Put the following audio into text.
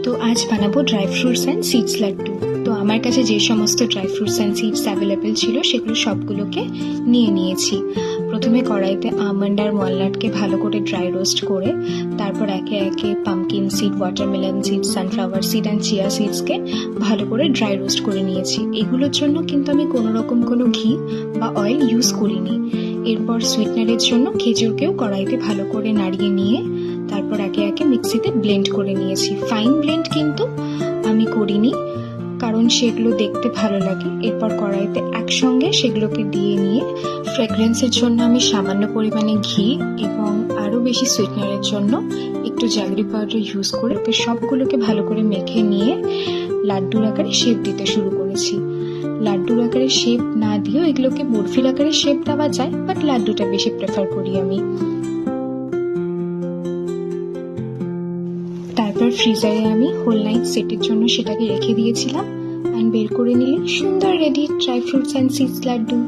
তো আজ বানাবো dry fruits and seeds laddu. তো আমার কাছে যে সমস্ত dry fruits and seeds available ছিল সেগুলো সবগুলোকে নিয়ে নিয়েছি। প্রথমে কড়াইতে আমন্ড আর ওয়ালনাটকে ভালো করে ড্রাই রোস্ট করে তারপর একে একে pumpkin seed, watermelon seed, sunflower seed and chia সিডসকে ভালো করে ড্রাই রোস্ট করে নিয়েছি। এগুলোর জন্য কিন্তু আমি কোনো রকম কোনো ঘি বা অয়েল ইউজ করিনি। এরপর সুইটনারের জন্য খেজুরকেও কড়াইতে ভালো করে নাড়িয়ে নিয়ে তারপর একে একে মিক্সিতে ব্লেন্ড করে নিয়েছি। ফাইন ব্লেন্ড কিন্তু আমি করিনি, কারণ সেগুলো দেখতে ভালো লাগে। এরপর কড়াইতে একসঙ্গে সেগুলোকে দিয়ে নিয়ে ফ্রেগরেন্সের জন্য আমি সামান্য পরিমাণে ঘি এবং আরও বেশি সুইটনারের জন্য একটু জ্যাগরি পাউডার ইউজ করে সবগুলোকে ভালো করে মেখে নিয়ে লাড্ডুর আকারে শেপ দিতে শুরু করেছি। লাড্ডুর আকারে শেপ না দিয়েও এগুলোকে বরফির আকারে শেপ দেওয়া যায়, বাট লাড্ডুটা বেশি প্রেফার করি আমি। তারপর ফ্রিজারে আমি হোল নাইট সেটের জন্য সেটাকে রেখে দিয়েছিলাম, অ্যান্ড বের করে নিলে সুন্দর ready dry fruits and seeds laddu.